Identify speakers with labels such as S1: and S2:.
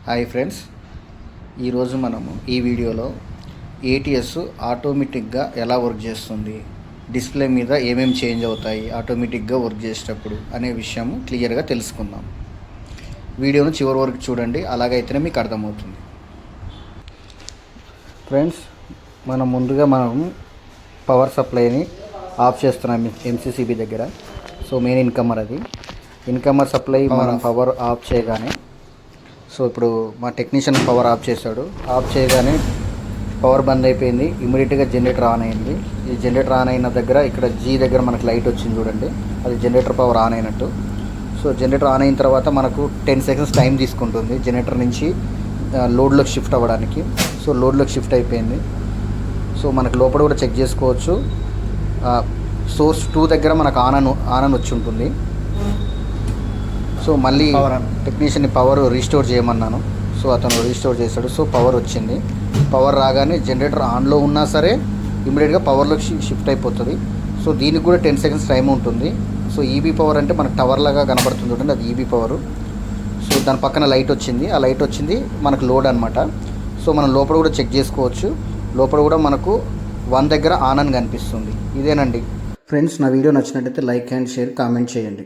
S1: Hi friends, ఈరోజు మనము ఈ వీడియోలో ఏటీఎస్ ఆటోమేటిక్గా ఎలా వర్క్ చేస్తుంది, డిస్ప్లే మీద ఏమేమి చేంజ్ అవుతాయి ఆటోమేటిక్గా వర్క్ చేసేటప్పుడు అనే విషయం క్లియర్గా తెలుసుకుందాం. వీడియోను చివరి వరకు చూడండి, అలాగైతేనే మీకు అర్థమవుతుంది. ఫ్రెండ్స్, మనం ముందుగా పవర్ సప్లైని ఆఫ్ చేస్తున్నాం ఎంసీసీబీ దగ్గర. సో మెయిన్ ఇన్కమర్ అది ఇన్కమర్ సప్లై మనం పవర్ ఆఫ్ చేయగానే, సో ఇప్పుడు మా టెక్నీషియన్ పవర్ ఆఫ్ చేశాడు. ఆఫ్ చేయగానే పవర్ బంద్ అయిపోయింది. ఇమీడియట్గా జనరేటర్ ఆన్ అయింది. ఈ జనరేటర్ ఆన్ అయిన దగ్గర ఇక్కడ జీ దగ్గర మనకు లైట్ వచ్చింది చూడండి, అది జనరేటర్ పవర్ ఆన్ అయినట్టు. సో జనరేటర్ ఆన్ అయిన తర్వాత మనకు 10 seconds టైం తీసుకుంటుంది జనరేటర్ నుంచి లోడ్లోకి షిఫ్ట్ అవ్వడానికి. సో లోడ్లోకి షిఫ్ట్ అయిపోయింది. సో మనకు లోపల కూడా చెక్ చేసుకోవచ్చు. సోర్స్ 2 దగ్గర మనకు ఆన్ అని వచ్చి ఉంటుంది. సో మళ్ళీ టెక్నీషియన్ని పవర్ రీస్టోర్ చేయమన్నాను. సో అతను రీస్టోర్ చేశాడు. సో పవర్ వచ్చింది. పవర్ రాగానే జనరేటర్ ఆన్లో ఉన్నా సరే ఇమీడియట్గా పవర్లోకి షిఫ్ట్ అయిపోతుంది. సో దీనికి కూడా 10 seconds టైం ఉంటుంది. సో ఈబీ పవర్ అంటే మనకు టవర్ లాగా కనబడుతుంది చూడండి, అది ఈబీ పవర్. సో దాని పక్కన లైట్ వచ్చింది, ఆ లైట్ వచ్చింది మనకు లోడ్ అనమాట. సో మనం లోపల కూడా చెక్ చేసుకోవచ్చు. లోపల కూడా మనకు 1 దగ్గర ఆన్ అని కనిపిస్తుంది. ఇదేనండి ఫ్రెండ్స్, నా వీడియో నచ్చినట్టయితే లైక్ అండ్ షేర్ కామెంట్ చేయండి.